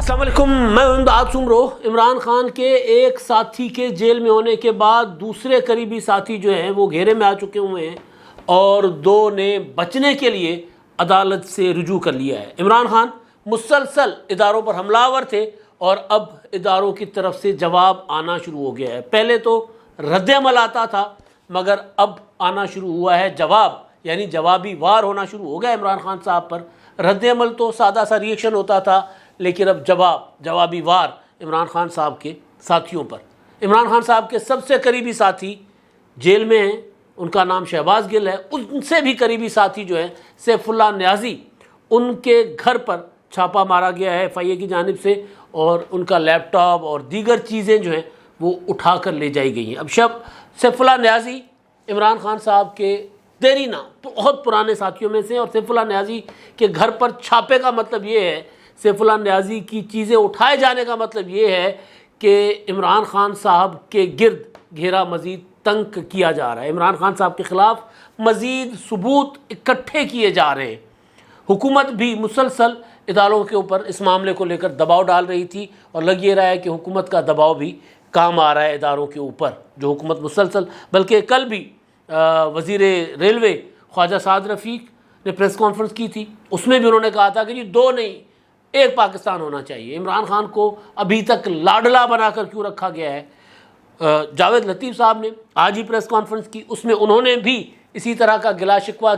السلام علیکم، میں امداد سمرو۔ عمران خان کے ایک ساتھی کے جیل میں ہونے کے بعد دوسرے قریبی ساتھی جو ہیں وہ گھیرے میں آ چکے ہوئے ہیں اور دو نے بچنے کے لیے عدالت سے رجوع کر لیا ہے۔ عمران خان مسلسل اداروں پر حملہ آور تھے اور اب اداروں کی طرف سے جواب آنا شروع ہو گیا ہے۔ پہلے تو رد عمل آتا تھا مگر اب آنا شروع ہوا ہے جواب، یعنی جوابی وار ہونا شروع ہو گیا عمران خان صاحب پر۔ رد عمل تو سادہ سا ریئیکشن ہوتا تھا، لیکن اب جوابی وار عمران خان صاحب کے ساتھیوں پر۔ عمران خان صاحب کے سب سے قریبی ساتھی جیل میں ہیں، ان کا نام شہباز گل ہے۔ ان سے بھی قریبی ساتھی جو ہیں سیف اللہ نیازی، ان کے گھر پر چھاپا مارا گیا ہے FIA کی جانب سے اور ان کا لیپ ٹاپ اور دیگر چیزیں جو ہیں وہ اٹھا کر لے جائی گئی ہیں۔ اب سیف اللہ نیازی عمران خان صاحب کے دیرینہ بہت پرانے ساتھیوں میں سے، اور سیف اللہ نیازی کے گھر پر چھاپے کا مطلب یہ ہے، سیف اللہ نیازی کی چیزیں اٹھائے جانے کا مطلب یہ ہے کہ عمران خان صاحب کے گرد گھیرا مزید تنگ کیا جا رہا ہے، عمران خان صاحب کے خلاف مزید ثبوت اکٹھے کیے جا رہے ہیں۔ حکومت بھی مسلسل اداروں کے اوپر اس معاملے کو لے کر دباؤ ڈال رہی تھی اور لگ یہ رہا ہے کہ حکومت کا دباؤ بھی کام آ رہا ہے اداروں کے اوپر، جو حکومت مسلسل، بلکہ کل بھی وزیر ریلوے خواجہ سعد رفیق نے پریس کانفرنس کی تھی، اس میں بھی انہوں نے کہا تھا کہ دو نہیں ایک پاکستان ہونا چاہیے۔ عمران خان کو ابھی تک لاڈلا بنا کر کیوں رکھا گیا ہے؟ جاوید لطیف صاحب نے آج ہی پریس کانفرنس کی، اس میں انہوں نے بھی اسی طرح کا گلا شکوہ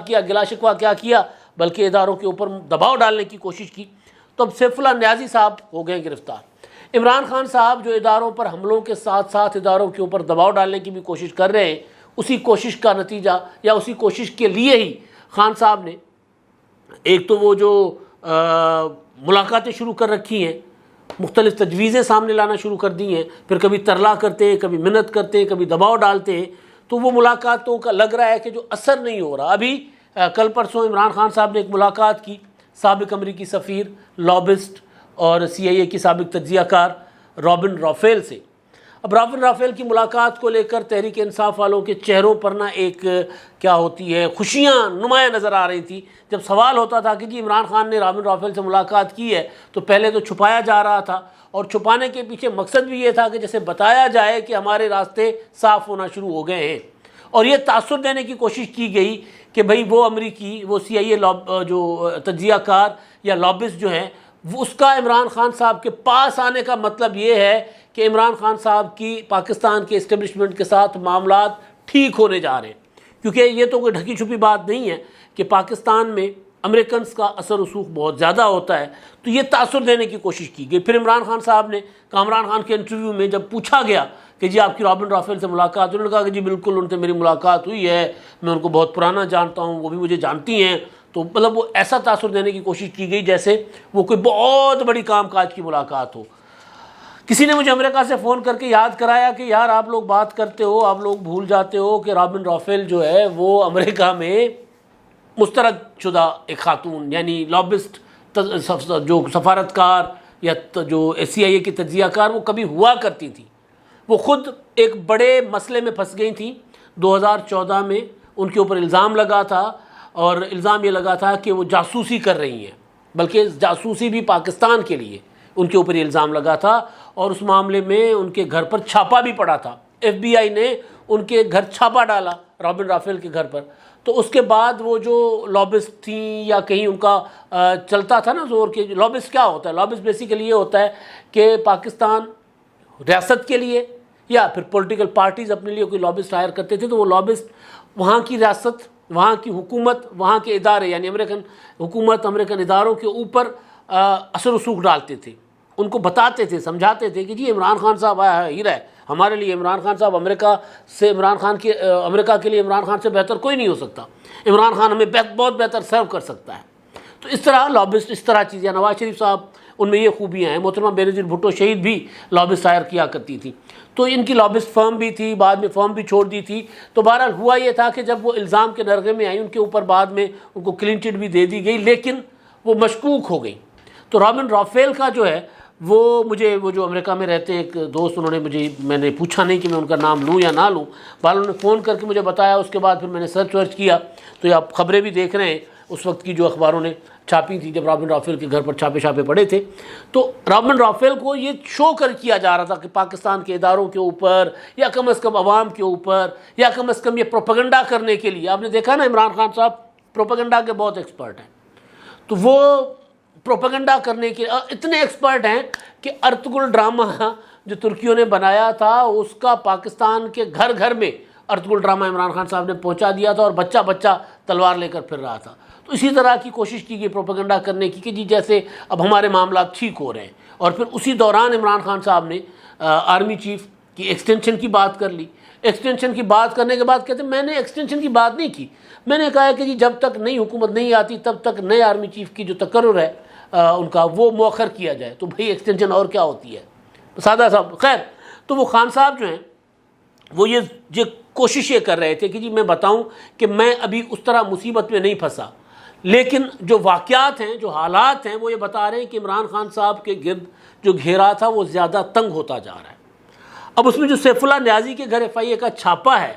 کیا کیا بلکہ اداروں کے اوپر دباؤ ڈالنے کی کوشش کی۔ تو اب سیف اللہ نیازی صاحب ہو گئے گرفتار۔ عمران خان صاحب جو اداروں پر حملوں کے ساتھ ساتھ اداروں کے اوپر دباؤ ڈالنے کی بھی کوشش کر رہے ہیں، اسی کوشش کا نتیجہ یا اسی کوشش کے لیے ہی خان صاحب نے ایک تو وہ جو ملاقاتیں شروع کر رکھی ہیں، مختلف تجویزیں سامنے لانا شروع کر دی ہیں، پھر کبھی ترلا کرتے ہیں، کبھی منت کرتے ہیں، کبھی دباؤ ڈالتے ہیں، تو وہ ملاقاتوں کا لگ رہا ہے کہ جو اثر نہیں ہو رہا۔ ابھی کل پرسوں عمران خان صاحب نے ایک ملاقات کی سابق امریکی سفیر، لابسٹ اور CIA کی سابق تجزیہ کار رابن رافیل سے۔ اب رابن رافیل کی ملاقات کو لے کر تحریک انصاف والوں کے چہروں پر ایک کیا ہوتی ہے خوشیاں نمایاں نظر آ رہی تھی۔ جب سوال ہوتا تھا کہ عمران خان نے رابن رافیل سے ملاقات کی ہے تو پہلے تو چھپایا جا رہا تھا، اور چھپانے کے پیچھے مقصد بھی یہ تھا کہ جیسے بتایا جائے کہ ہمارے راستے صاف ہونا شروع ہو گئے ہیں، اور یہ تاثر دینے کی کوشش کی گئی کہ بھئی وہ امریکی، وہ CIA جو تجزیہ کار یا لابسٹ جو ہیں، اس کا عمران خان صاحب کے پاس آنے کا مطلب یہ ہے کہ عمران خان صاحب کی پاکستان کے اسٹیبلشمنٹ کے ساتھ معاملات ٹھیک ہونے جا رہے ہیں، کیونکہ یہ تو کوئی ڈھکی چھپی بات نہیں ہے کہ پاکستان میں امریکنز کا اثر رسوخ بہت زیادہ ہوتا ہے، تو یہ تاثر دینے کی کوشش کی گئی۔ پھر عمران خان صاحب نے عمران خان کے انٹرویو میں جب پوچھا گیا کہ جی آپ کی رابن رافیل سے ملاقات، انہوں نے کہا کہ جی بالکل ان سے میری ملاقات ہوئی ہے، میں ان کو بہت پرانا جانتا ہوں، وہ بھی مجھے جانتی ہیں۔ تو مطلب وہ ایسا تاثر دینے کی کوشش کی گئی جیسے وہ کوئی بہت بڑی کام کاج کی ملاقات ہو۔ کسی نے مجھے امریکہ سے فون کر کے یاد کرایا کہ یار آپ لوگ بات کرتے ہو، آپ لوگ بھول جاتے ہو کہ رابن رافیل جو ہے وہ امریکہ میں مسترد شدہ ایک خاتون، یعنی لابسٹ جو سفارتکار یا جو CIA کی تجزیہ کار وہ کبھی ہوا کرتی تھی۔ وہ خود ایک بڑے مسئلے میں پھنس گئی تھیں 2014 میں، ان کے اوپر الزام لگا تھا، اور الزام یہ لگا تھا کہ وہ جاسوسی کر رہی ہیں، بلکہ جاسوسی بھی پاکستان کے لیے ان کے اوپر یہ الزام لگا تھا، اور اس معاملے میں ان کے گھر پر چھاپا بھی پڑا تھا۔ FBI نے ان کے گھر چھاپا ڈالا رابن رافیل کے گھر پر۔ تو اس کے بعد وہ جو لابسٹ تھیں یا کہیں ان کا چلتا تھا نا زور کے، لابسٹ کیا ہوتا ہے؟ لابسٹ بیسیکلی یہ ہوتا ہے کہ پاکستان ریاست کے لیے یا پھر پولیٹیکل پارٹیز اپنے لیے کوئی لابسٹ ہائر کرتے تھے، تو وہ لابسٹ وہاں کی ریاست، وہاں کی حکومت، وہاں کے ادارے یعنی امریکن حکومت، امریکن اداروں کے اوپر اثر رسوخ ڈالتے تھے، ان کو بتاتے تھے، سمجھاتے تھے کہ جی عمران خان صاحب آیا ہے ہیرا ہے ہمارے لیے، عمران خان صاحب امریکہ کے لیے عمران خان سے بہتر کوئی نہیں ہو سکتا، عمران خان ہمیں بہت بہتر سرو کر سکتا ہے۔ تو اس طرح لابسٹ، اس طرح چیزیں، نواز شریف صاحب ان میں یہ خوبیاں ہیں، محترمہ بینظیر بھٹو شہید بھی لابسٹ ہائر کیا کرتی تھی، تو ان کی لابسٹ فرم بھی تھی، بعد میں فرم بھی چھوڑ دی تھی۔ تو بہرحال ہوا یہ تھا کہ جب وہ الزام کے نرغے میں آئی، ان کے اوپر بعد میں ان کو کلین چٹ بھی دے دی گئی، لیکن وہ مشکوک ہو گئی۔ تو رابن رافیل کا جو ہے وہ جو امریکہ میں رہتے ہیں ایک دوست، میں نے پوچھا نہیں کہ میں ان کا نام لوں یا نہ لوں، بہرحال انہوں نے فون کر کے مجھے بتایا، اس کے بعد پھر میں نے سرچ ورچ کیا، تو یہ آپ خبریں بھی دیکھ رہے ہیں اس وقت کی جو اخباروں نے چھاپی تھی جب رابن رافیل کے گھر پر چھاپے پڑے تھے. تو رابن رافیل کو یہ شو کیا جا رہا تھا کہ پاکستان کے اداروں کے اوپر یا کم از کم عوام کے اوپر یا کم از کم یہ پروپیگنڈا کرنے کے لیے. آپ نے دیکھا نا عمران خان صاحب پروپیگنڈا کے بہت ایکسپرٹ ہیں, تو وہ پروپیگنڈا کرنے کے اتنے ایکسپرٹ ہیں کہ ارطغرل ڈرامہ جو ترکیوں نے بنایا تھا اس کا پاکستان کے گھر گھر میں ارطغرل ڈرامہ عمران خان صاحب نے پہنچا دیا تھا, اور بچہ بچہ تلوار لے کر پھر رہا تھا. تو اسی طرح کی کوشش کی گئی پروپیگنڈا کرنے کی کہ جی جیسے اب ہمارے معاملات ٹھیک ہو رہے ہیں. اور پھر اسی دوران عمران خان صاحب نے آرمی چیف کی ایکسٹینشن کی بات کر لی. ایکسٹینشن کی بات کرنے کے بعد کہتے ہیں میں نے ایکسٹینشن کی بات نہیں کی, میں نے کہا کہ جی جب تک نئی حکومت نہیں آتی تب تک نئے آرمی چیف کی جو تقرر ہے ان کا وہ مؤخر کیا جائے. تو بھئی ایکسٹینشن اور کیا ہوتی ہے, سادہ صاحب. خیر, تو وہ خان صاحب جو ہیں وہ یہ کوشش یہ کر رہے تھے کہ جی میں بتاؤں کہ میں ابھی اس طرح مصیبت میں نہیں پھنسا, لیکن جو واقعات ہیں جو حالات ہیں وہ یہ بتا رہے ہیں کہ عمران خان صاحب کے گرد جو گھیرا تھا وہ زیادہ تنگ ہوتا جا رہا ہے. اب اس میں جو سیف اللہ نیازی کے گھر ایف آئی اے کا چھاپا ہے,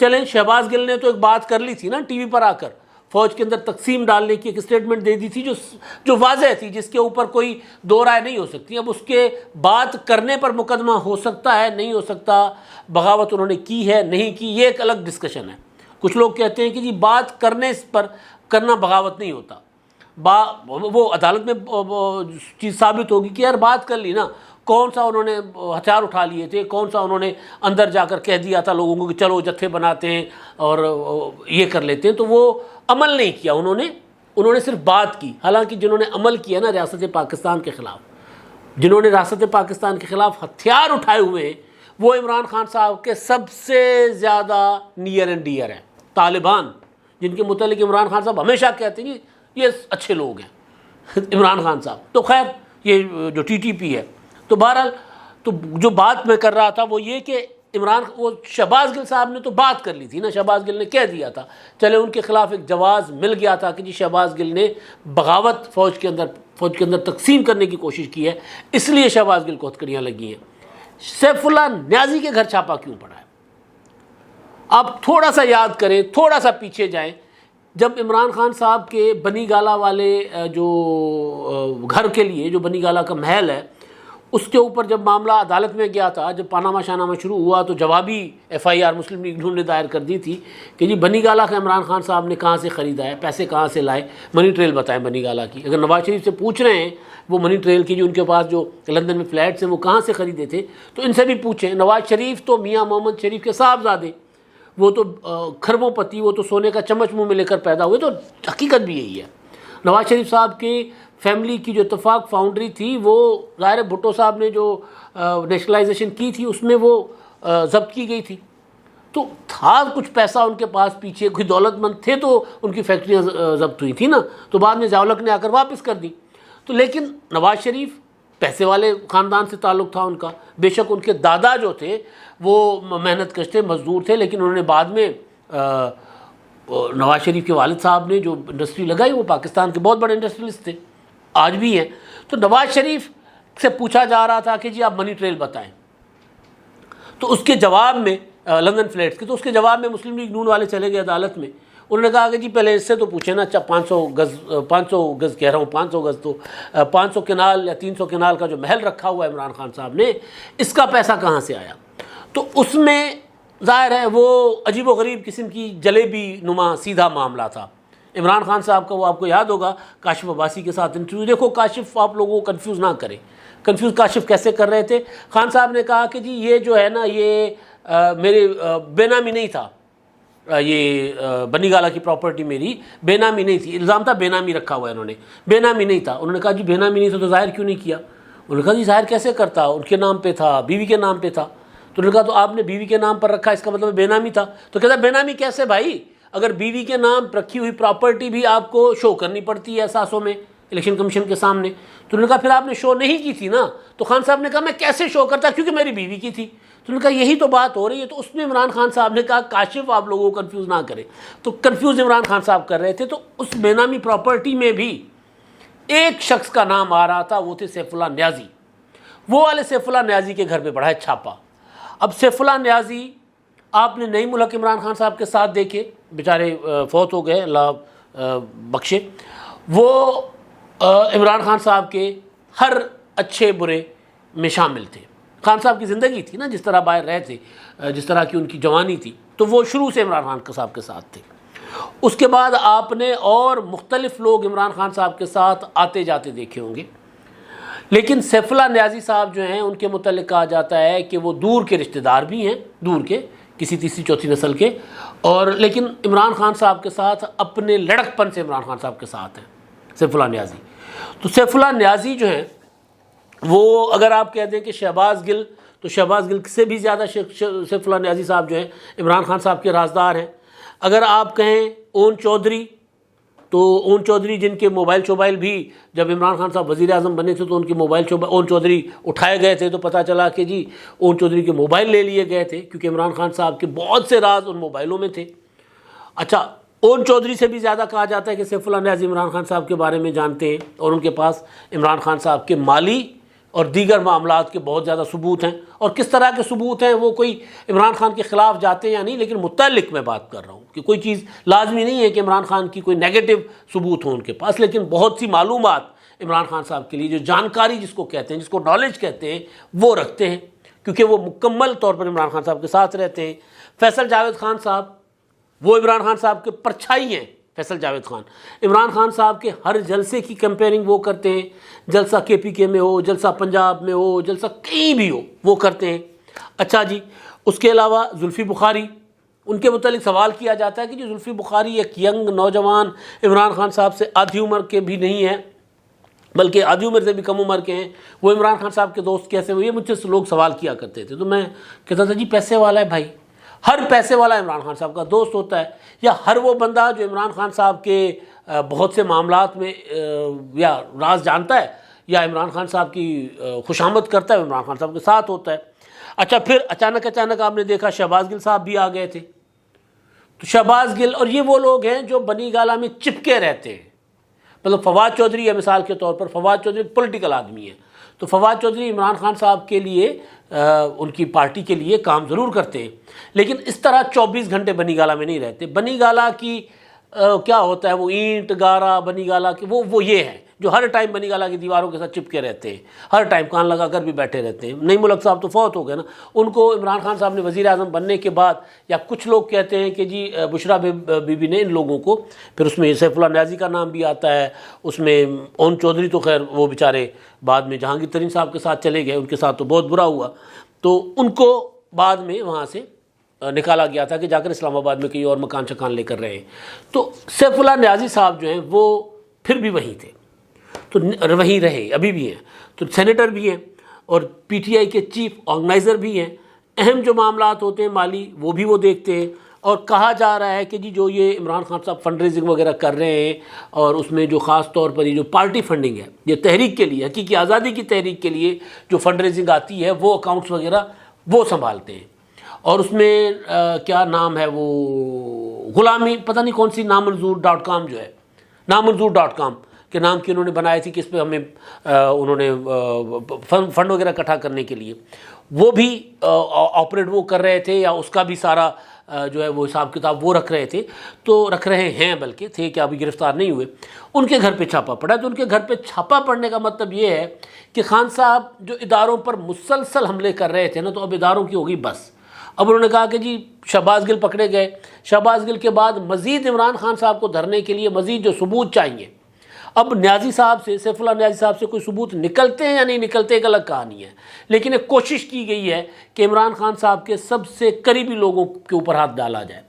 چلیں شہباز گل نے تو ایک بات کر لی تھی نا ٹی وی پر آ کر, فوج کے اندر تقسیم ڈالنے کی ایک اسٹیٹمنٹ دے دی تھی جو واضح تھی, جس کے اوپر کوئی دو رائے نہیں ہو سکتی. اب اس کے بات کرنے پر مقدمہ ہو سکتا ہے نہیں ہو سکتا, بغاوت انہوں نے کی ہے نہیں کی, یہ ایک الگ ڈسکشن ہے. کچھ لوگ کہتے ہیں کہ جی بات کرنے پر کرنا بغاوت نہیں ہوتا, وہ عدالت میں چیز ثابت ہوگی کہ یار بات کر لی نا, کون سا انہوں نے ہتھیار اٹھا لیے تھے, کون سا انہوں نے اندر جا کر کہہ دیا تھا لوگوں کو کہ چلو جتھے بناتے ہیں اور یہ کر لیتے ہیں. تو وہ عمل نہیں کیا انہوں نے صرف بات کی. حالانکہ جنہوں نے عمل کیا نا ریاست پاکستان کے خلاف, جنہوں نے ریاست پاکستان کے خلاف ہتھیار اٹھائے ہوئے ہیں, وہ عمران خان صاحب کے سب سے زیادہ نیئر اینڈ ڈیئر ہیں. طالبان, جن کے متعلق عمران خان صاحب ہمیشہ کہتے ہیں یہ اچھے لوگ ہیں عمران خان صاحب. تو خیر یہ جو ٹی ٹی پی ہے, تو بہرحال تو جو بات میں کر رہا تھا وہ یہ کہ وہ شہباز گل صاحب نے تو بات کر لی تھی نا, شہباز گل نے کہہ دیا تھا, چلے ان کے خلاف ایک جواز مل گیا تھا کہ جی شہباز گل نے بغاوت فوج کے اندر تقسیم کرنے کی کوشش کی ہے, اس لیے شہباز گل کو ہتھکڑیاں لگی ہیں. سیف اللہ نیازی کے گھر چھاپا کیوں پڑا ہے؟ آپ تھوڑا سا یاد کریں, تھوڑا سا پیچھے جائیں. جب عمران خان صاحب کے بنی گالا والے جو گھر کے لیے جو بنی گالا کا محل ہے اس کے اوپر جب معاملہ عدالت میں گیا تھا, جب پاناما شاہنامہ شروع ہوا تو جوابی F I R Muslim League نون نے دائر کر دی تھی کہ جی بنی گالا کا عمران خان صاحب نے کہاں سے خریدا ہے, پیسے کہاں سے لائے, منی ٹریل بتائیں بنی گالا کی. اگر نواز شریف سے پوچھ رہے ہیں وہ منی ٹریل کی جو ان کے پاس جو لندن میں فلیٹس ہیں وہ کہاں سے خریدے تھے, تو ان سے بھی پوچھیں. نواز شریف تو میاں محمد شریف کے صاحبزادے, وہ تو کھربوں پتی, وہ تو سونے کا چمچ منہ میں لے کر پیدا ہوئے. تو حقیقت بھی یہی ہے. نواز شریف صاحب کی فیملی کی جو اتفاق فاؤنڈری تھی وہ ظاہر بھٹو صاحب نے جو نیشنلائزیشن کی تھی اس میں وہ ضبط کی گئی تھی. تو تھا کچھ پیسہ ان کے پاس پیچھے, کوئی دولت مند تھے تو ان کی فیکٹریاں ضبط ہوئی تھی نا, تو بعد میں ضیاء الحق نے آ کر واپس کر دی. تو لیکن نواز شریف پیسے والے خاندان سے تعلق تھا ان کا. بے شک ان کے دادا جو تھے وہ محنت کش تھے, مزدور تھے, لیکن انہوں نے بعد میں نواز شریف کے والد صاحب نے جو انڈسٹری لگائی وہ پاکستان کے بہت بڑے انڈسٹریلسٹ تھے, آج بھی ہیں. تو نواز شریف سے پوچھا جا رہا تھا کہ جی آپ منی ٹریل بتائیں, تو اس کے جواب میں لندن فلیٹس کے, تو اس کے جواب میں مسلم لیگ نون والے چلے گئے عدالت میں. انہوں نے کہا کہ جی پہلے اس سے تو پوچھیں نا, 500 گز کہہ رہا ہوں, 500 گز تو 500 کنال یا 300 کنال کا جو محل رکھا ہوا ہے عمران خان صاحب نے, اس کا پیسہ کہاں سے آیا؟ تو اس میں ظاہر ہے وہ عجیب و غریب قسم کی جلیبی نما سیدھا معاملہ تھا. عمران خان صاحب کا وہ آپ کو یاد ہوگا کاشف عباسی کے ساتھ انٹرویو, دیکھو کاشف آپ لوگوں کو کنفیوز نہ کریں. کنفیوز کاشف کیسے کر رہے تھے؟ خان صاحب نے کہا کہ جی یہ جو ہے نا یہ میرے بے نامی نہیں تھا, یہ بنی گالا کی پراپرٹی میری بے نامی نہیں تھی. الزام تھا بے نامی رکھا ہوا ہے انہوں نے, بے نامی نہیں تھا. انہوں نے کہا جی بے نامی نہیں تھا تو ظاہر کیوں نہیں کیا؟ انہوں نے کہا جی ظاہر کیسے کرتا, ان کے نام پہ تھا, بیوی کے نام پہ تھا. تو انہوں نے کہا تو آپ نے بیوی کے نام پر رکھا, اس کا مطلب بے نامی تھا. تو کہتا بے نامی کیسے بھائی, اگر بیوی کے نام رکھی ہوئی پراپرٹی بھی آپ کو شو کرنی پڑتی ہے احساسوں میں الیکشن کمیشن کے سامنے. تو انہوں نے کہا پھر آپ نے شو نہیں کی تھی نا. تو خان صاحب نے کہا میں کیسے شو کرتا, کیونکہ میری بیوی کی تھی. تو انہوں نے کہا یہی تو بات ہو رہی ہے. تو اس میں عمران خان صاحب نے کہا کاشف آپ لوگوں کو کنفیوز نہ کرے. تو کنفیوز عمران خان صاحب کر رہے تھے. تو اس بے نامی پراپرٹی میں بھی ایک شخص کا نام آ رہا تھا, وہ تھے سیف اللہ نیازی. وہ والے سیف اللہ نیازی کے گھر پہ پڑا ہے چھاپا. اب سیف اللہ نیازی آپ نے نئی ملک عمران خان صاحب کے ساتھ دیکھے, بیچارے فوت ہو گئے, اللہ بخشے، وہ عمران خان صاحب کے ہر اچھے برے میں شامل تھے۔ خان صاحب کی زندگی تھی نا، جس طرح باہر رہے تھے، جس طرح کی ان کی جوانی تھی، تو وہ شروع سے عمران خان صاحب کے ساتھ تھے۔ اس کے بعد آپ نے اور مختلف لوگ عمران خان صاحب کے ساتھ آتے جاتے دیکھے ہوں گے، لیکن سیف اللہ نیازی صاحب جو ہیں ان کے متعلق کہا جاتا ہے کہ وہ دور کے رشتہ دار بھی ہیں، دور کے کسی تیسری چوتھی نسل کے، اور لیکن عمران خان صاحب کے ساتھ اپنے لڑک پن سے عمران خان صاحب کے ساتھ ہیں سیف اللہ نیازی۔ تو سیف اللہ نیازی جو ہیں وہ، اگر آپ کہہ دیں کہ شہباز گل، تو شہباز گل سے بھی زیادہ سیف اللہ نیازی صاحب جو ہیں عمران خان صاحب کے رازدار ہیں۔ اگر آپ کہیں اون چودھری، تو اون چودھری جن کے موبائل شوبائل بھی جب عمران خان صاحب وزیر اعظم بنے تھے تو ان کے موبائل اون چودھری اٹھائے گئے تھے، تو پتہ چلا کہ جی اون چودھری کے موبائل لے لیے گئے تھے، کیونکہ عمران خان صاحب کے بہت سے راز ان موبائلوں میں تھے۔ اچھا، اون چودھری سے بھی زیادہ کہا جاتا ہے کہ سیف اللہ نیازی عمران خان صاحب کے بارے میں جانتے ہیں، اور ان کے پاس عمران خان صاحب کے مالی اور دیگر معاملات کے بہت زیادہ ثبوت ہیں۔ اور کس طرح کے ثبوت ہیں، وہ کوئی عمران خان کے خلاف جاتے ہیں یا نہیں، لیکن متعلق میں بات کر رہا ہوں کہ کوئی چیز لازمی نہیں ہے کہ عمران خان کی کوئی نیگیٹو ثبوت ہو ان کے پاس، لیکن بہت سی معلومات عمران خان صاحب کے لیے، جو جانکاری جس کو کہتے ہیں، جس کو نالج کہتے ہیں، وہ رکھتے ہیں، کیونکہ وہ مکمل طور پر عمران خان صاحب کے ساتھ رہتے ہیں۔ فیصل جاوید خان صاحب، وہ عمران خان صاحب کے پرچھائی ہیں۔ فیصل جاوید خان عمران خان صاحب کے ہر جلسے کی کمپیئرنگ وہ کرتے ہیں، جلسہ کے پی کے میں ہو، جلسہ پنجاب میں ہو، جلسہ کہیں بھی ہو، وہ کرتے ہیں۔ اچھا جی، اس کے علاوہ زلفی بخاری، ان کے متعلق سوال کیا جاتا ہے کہ جو زلفی بخاری ایک ینگ نوجوان عمران خان صاحب سے آدھی عمر کے بھی نہیں ہیں، بلکہ آدھی عمر سے بھی کم عمر کے ہیں، وہ عمران خان صاحب کے دوست کیسے ہوئے؟ مجھ سے لوگ سوال کیا کرتے تھے، تو میں کہتا تھا جی پیسے والا ہے بھائی، ہر پیسے والا عمران خان صاحب کا دوست ہوتا ہے، یا ہر وہ بندہ جو عمران خان صاحب کے بہت سے معاملات میں یا راز جانتا ہے یا عمران خان صاحب کی خوشامد کرتا ہے، عمران خان صاحب کے ساتھ ہوتا ہے۔ اچھا، پھر اچانک آپ نے دیکھا شہباز گل صاحب بھی آ گئے تھے۔ تو شہباز گل، اور یہ وہ لوگ ہیں جو بنی گالہ میں چپکے رہتے ہیں، مطلب فواد چودھری ہے مثال کے طور پر، فواد چودھری پولیٹیکل آدمی ہے، تو فواد چودھری عمران خان صاحب کے لیے، ان کی پارٹی کے لیے کام ضرور کرتے ہیں، لیکن اس طرح 24 گھنٹے بنی گالہ میں نہیں رہتے۔ بنی گالہ کی کیا ہوتا ہے، وہ اینٹ گارا بنی گالہ کی وہ یہ ہے جو ہر ٹائم بنی گالہ کی دیواروں کے ساتھ چپکے رہتے ہیں، ہر ٹائم کان لگا کر بھی بیٹھے رہتے ہیں۔ نعیم ملک صاحب تو فوت ہو گئے نا، ان کو عمران خان صاحب نے وزیر اعظم بننے کے بعد، یا کچھ لوگ کہتے ہیں کہ جی بشرا بی بی نے ان لوگوں کو، پھر اس میں سیف اللہ نیازی کا نام بھی آتا ہے، اس میں اون چودھری تو خیر وہ بیچارے بعد میں جہانگیر ترین صاحب کے ساتھ چلے گئے، ان کے ساتھ تو بہت برا ہوا، تو ان کو بعد میں وہاں سے نکالا گیا تھا کہ جا کر اسلام آباد میں کہیں اور مکان شکان لے کر رہے ہیں۔ تو سیف اللہ نیازی صاحب جو ہیں وہ پھر بھی وہیں تھے، تو وہیں رہے، ابھی بھی ہیں، تو سینیٹر بھی ہیں اور پی ٹی آئی کے چیف آرگنائزر بھی ہیں۔ اہم جو معاملات ہوتے ہیں مالی، وہ بھی وہ دیکھتے ہیں، اور کہا جا رہا ہے کہ جی جو یہ عمران خان صاحب فنڈ ریزنگ وغیرہ کر رہے ہیں، اور اس میں جو خاص طور پر یہ جو پارٹی فنڈنگ ہے، یہ تحریک کے لیے، حقیقی آزادی کی تحریک کے لیے جو فنڈ ریزنگ آتی ہے، وہ اکاؤنٹس وغیرہ وہ سنبھالتے ہیں، اور اس میں کیا نام ہے، وہ غلامی پتہ نہیں کون سی نامنظور.com جو ہے، نامنظور.com کے نام کی انہوں نے بنائی تھی کہ اس پہ ہمیں انہوں نے فنڈ وغیرہ اکٹھا کرنے کے لیے، وہ بھی آپریٹ وہ کر رہے تھے، یا اس کا بھی سارا جو ہے وہ حساب کتاب وہ رکھ رہے تھے، تو رکھ رہے ہیں، بلکہ تھے کہ ابھی گرفتار نہیں ہوئے۔ ان کے گھر پہ چھاپا پڑا، تو ان کے گھر پہ چھاپا پڑنے کا مطلب یہ ہے کہ خان صاحب جو اداروں پر مسلسل حملے کر رہے تھے نا، تو اب اداروں کی ہوگی بس۔ اب انہوں نے کہا کہ جی شہباز گل پکڑے گئے، شہباز گل کے بعد مزید عمران خان صاحب کو دھرنے کے لیے مزید جو ثبوت چاہیے، اب نیازی صاحب سے، سیف اللہ نیازی صاحب سے کوئی ثبوت نکلتے ہیں یا نہیں نکلتے ایک الگ کہانی ہے، لیکن ایک کوشش کی گئی ہے کہ عمران خان صاحب کے سب سے قریبی لوگوں کے اوپر ہاتھ ڈالا جائے۔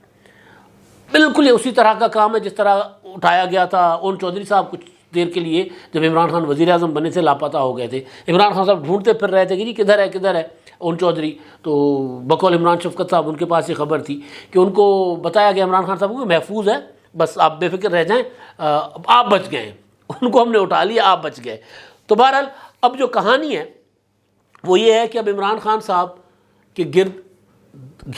بالکل اسی طرح کا کام ہے جس طرح اٹھایا گیا تھا اون چودھری صاحب کچھ دیر کے لیے، جب عمران خان وزیر اعظم بنے سے لاپتہ ہو گئے تھے، عمران خان صاحب ڈھونڈتے پھر رہے تھے کہ جی کدھر ہے اون چودھری، تو بقول عمران شفقت صاحب ان کے پاس یہ خبر تھی کہ ان کو بتایا گیا عمران خان صاحب کو محفوظ ہے، بس آپ بے فکر رہ جائیں، آپ بچ گئے ہیں، ان کو ہم نے اٹھا لیا، آپ بچ گئے۔ تو بہرحال اب جو کہانی ہے وہ یہ ہے کہ اب عمران خان صاحب کے گرد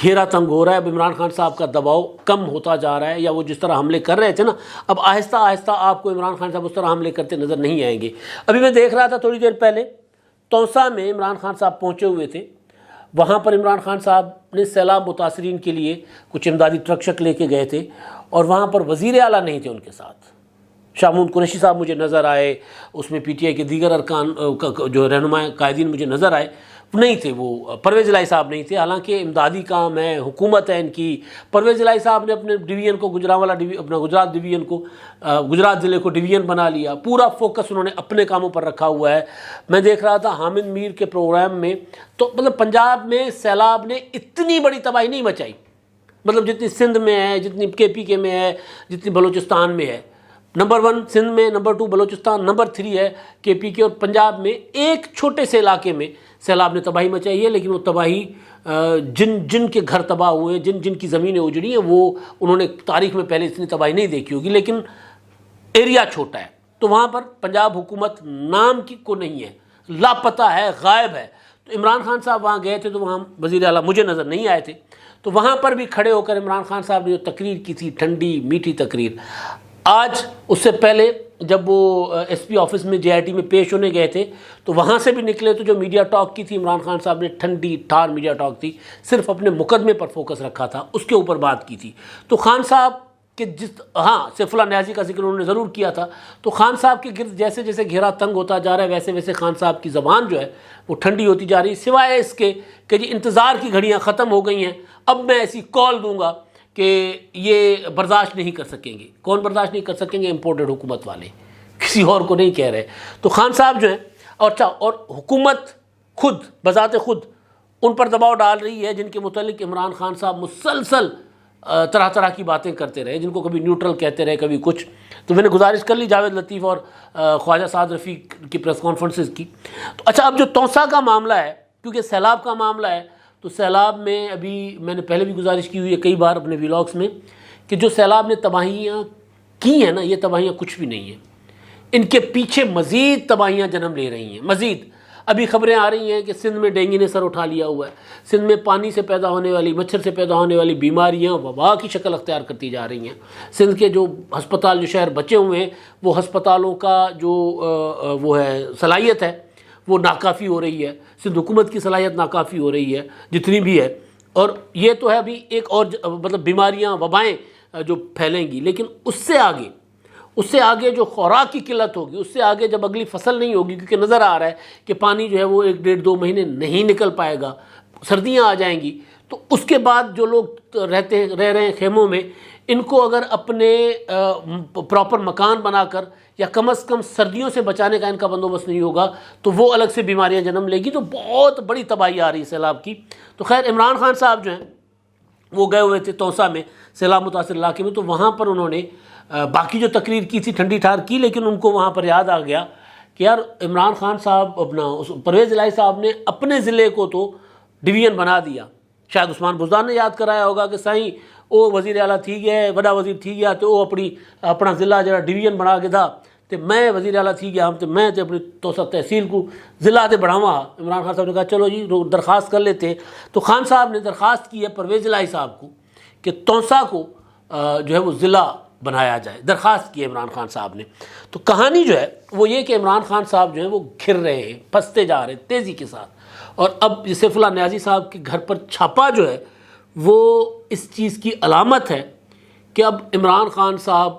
گھیرا تنگ ہو رہا ہے، اب عمران خان صاحب کا دباؤ کم ہوتا جا رہا ہے، یا وہ جس طرح حملے کر رہے تھے نا، اب آہستہ آہستہ آپ کو عمران خان صاحب اس طرح حملے کرتے نظر نہیں آئیں گے۔ ابھی میں دیکھ رہا تھا تھوڑی دیر پہلے، توسا میں عمران خان صاحب پہنچے ہوئے تھے، وہاں پر عمران خان صاحب نے سیلاب متاثرین کے لیے کچھ امدادی ٹرک شک لے کے گئے تھے، اور وہاں پر وزیر اعلیٰ نہیں تھے ان کے ساتھ۔ شاہ محمود قریشی صاحب مجھے نظر آئے، اس میں پی ٹی آئی کے دیگر ارکان جو رہنما قائدین مجھے نظر آئے، نہیں تھے، وہ پرویز الہی صاحب نہیں تھے، حالانکہ امدادی کام ہے، حکومت ہے ان کی۔ پرویز الہی صاحب نے اپنے ڈویژن کو اپنا گجرات ڈویژن کو گجرات ضلع کو ڈویژن بنا لیا، پورا فوکس انہوں نے اپنے کاموں پر رکھا ہوا ہے۔ میں دیکھ رہا تھا حامد میر کے پروگرام میں، تو مطلب پنجاب میں سیلاب نے اتنی بڑی تباہی نہیں مچائی، مطلب جتنی سندھ میں ہے، جتنی KPK میں ہے، جتنی بلوچستان میں ہے۔ نمبر 1 سندھ میں، نمبر 2 بلوچستان، نمبر 3 ہے KPK، اور پنجاب میں ایک چھوٹے سے علاقے میں سیلاب نے تباہی مچائی ہے، لیکن وہ تباہی جن کے گھر تباہ ہوئے، جن کی زمینیں اجڑی ہیں، وہ انہوں نے تاریخ میں پہلے اتنی تباہی نہیں دیکھی ہوگی، لیکن ایریا چھوٹا ہے، تو وہاں پر پنجاب حکومت نام کی کو نہیں ہے، لاپتہ ہے، غائب ہے۔ تو عمران خان صاحب وہاں گئے تھے، تو وہاں وزیر اعلیٰ مجھے نظر نہیں آئے تھے، تو وہاں پر بھی کھڑے ہو کر عمران خان صاحب نے جو تقریر کی تھی، ٹھنڈی میٹھی تقریر۔ آج اس سے پہلے جب وہ SP آفس میں JIT میں پیش ہونے گئے تھے، تو وہاں سے بھی نکلے تو جو میڈیا ٹاک کی تھی عمران خان صاحب نے، ٹھنڈی ٹھار میڈیا ٹاک تھی، صرف اپنے مقدمے پر فوکس رکھا تھا، اس کے اوپر بات کی تھی۔ تو خان صاحب کہ سیف اللہ نیازی کا ذکر انہوں نے ضرور کیا تھا، تو خان صاحب کے گرد جیسے جیسے گھیرا تنگ ہوتا جا رہا ہے، ویسے ویسے خان صاحب کی زبان جو ہے وہ ٹھنڈی ہوتی جا رہی ہے، سوائے اس کے کہ جی انتظار کی گھڑیاں ختم ہو گئی ہیں، اب میں ایسی کال دوں گا کہ یہ برداشت نہیں کر سکیں گے۔ کون برداشت نہیں کر سکیں گے؟ امپورٹڈ حکومت والے، کسی اور کو نہیں کہہ رہے۔ تو خان صاحب جو ہیں، اور حکومت خود بذات خود ان پر دباؤ ڈال رہی ہے، جن کے متعلق عمران خان صاحب مسلسل طرح طرح کی باتیں کرتے رہے، جن کو کبھی نیوٹرل کہتے رہے، کبھی کچھ۔ تو میں نے گزارش کر لی جاوید لطیف اور خواجہ سعد رفیق کی پریس کانفرنسز کی۔ تو اچھا، اب جو توسا کا معاملہ ہے، کیونکہ سیلاب کا معاملہ ہے، تو سیلاب میں ابھی میں نے پہلے بھی گزارش کی ہوئی ہے کئی بار اپنے ویلاگس میں، کہ جو سیلاب نے تباہیاں کی ہیں نا، یہ تباہیاں کچھ بھی نہیں ہیں، ان کے پیچھے مزید تباہیاں جنم لے رہی ہیں۔ مزید ابھی خبریں آ رہی ہیں کہ سندھ میں ڈینگی نے سر اٹھا لیا ہوا ہے، سندھ میں پانی سے پیدا ہونے والی، مچھر سے پیدا ہونے والی بیماریاں وبا کی شکل اختیار کرتی جا رہی ہیں۔ سندھ کے جو ہسپتال، جو شہر بچے ہوئے ہیں، وہ ہسپتالوں کا جو وہ ہے صلاحیت ہے، وہ ناکافی ہو رہی ہے، سندھ حکومت کی صلاحیت ناکافی ہو رہی ہے جتنی بھی ہے۔ اور یہ تو ہے ابھی ایک اور مطلب بیماریاں، وبائیں جو پھیلیں گی، لیکن اس سے آگے جو خوراک کی قلت ہوگی، اس سے آگے جب اگلی فصل نہیں ہوگی، کیونکہ نظر آ رہا ہے کہ پانی جو ہے وہ 1 1.5 2 مہینے نہیں نکل پائے گا، سردیاں آ جائیں گی، تو اس کے بعد جو لوگ رہ رہے ہیں خیموں میں، ان کو اگر اپنے پراپر مکان بنا کر یا کم از کم سردیوں سے بچانے کا ان کا بندوبست نہیں ہوگا، تو وہ الگ سے بیماریاں جنم لے گی، تو بہت بڑی تباہی آ رہی ہے سیلاب کی۔ تو خیر، عمران خان صاحب جو ہیں وہ گئے ہوئے تھے توسا میں، سیلاب متاثر علاقے میں، تو وہاں پر انہوں نے باقی جو تقریر کی تھی ٹھنڈی ٹھار کی، لیکن ان کو وہاں پر یاد آ گیا کہ یار عمران خان صاحب، پرویز الہی صاحب نے اپنے ضلع کو تو ڈویژن بنا دیا۔ شاید عثمان بزدار نے یاد کرایا ہوگا کہ سائیں وہ وزیر اعلیٰ تھی گیا، وڈا وزیر تھی گیا، تو وہ اپنا ضلع جڑا ڈویژن بنا کے تھا، تو میں وزیر اعلیٰ تھی گیا، تو میں اپنی توسا تحصیل کو ضلع تے بڑھاواں۔ عمران خان صاحب نے کہا چلو جی درخواست کر لیتے، تو خان صاحب نے درخواست کی ہے پرویز الہی صاحب کو کہ توسا کو جو ہے وہ ضلع بنایا جائے، درخواست کی ہے عمران خان صاحب نے۔ تو کہانی جو ہے وہ یہ کہ عمران خان صاحب جو ہیں وہ گھر رہے ہیں، پھنستے جا رہے ہیں تیزی کے ساتھ، اور اب سیف اللہ نیازی صاحب کے گھر پر چھاپا جو ہے وہ اس چیز کی علامت ہے کہ اب عمران خان صاحب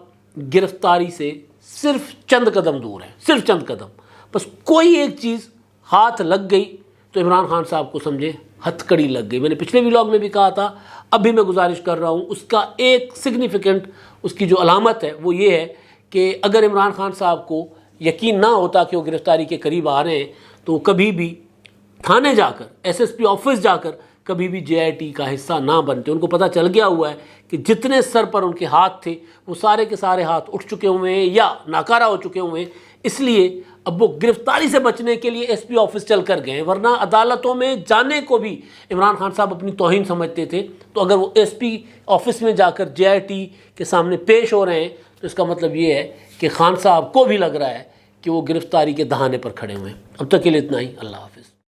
گرفتاری سے صرف چند قدم دور ہیں، صرف چند قدم، بس کوئی ایک چیز ہاتھ لگ گئی تو عمران خان صاحب کو سمجھے ہتھ کڑی لگ گئی۔ میں نے پچھلے ویلاگ میں بھی کہا تھا، اب بھی میں گزارش کر رہا ہوں، اس کا ایک سگنیفیکنٹ، اس کی جو علامت ہے وہ یہ ہے کہ اگر عمران خان صاحب کو یقین نہ ہوتا کہ وہ گرفتاری کے قریب آ رہے ہیں، تو وہ کبھی بھی تھانے جا کر، SSP آفس جا کر کبھی بھی JIT کا حصہ نہ بنتے۔ ان کو پتہ چل گیا ہوا ہے کہ جتنے سر پر ان کے ہاتھ تھے وہ سارے کے سارے ہاتھ اٹھ چکے ہوئے ہیں یا ناکارہ ہو چکے ہوئے ہیں، اس لیے اب وہ گرفتاری سے بچنے کے لیے SP آفس چل کر گئے، ورنہ عدالتوں میں جانے کو بھی عمران خان صاحب اپنی توہین سمجھتے تھے۔ تو اگر وہ SP آفس میں جا کر JIT کے سامنے پیش ہو رہے ہیں، تو اس کا مطلب یہ ہے کہ خان صاحب کو بھی لگ رہا ہے کہ وہ گرفتاری کے دہانے پر کھڑے ہوئے ہیں۔ اب تک کے لیے اتنا ہی، اللہ حافظ۔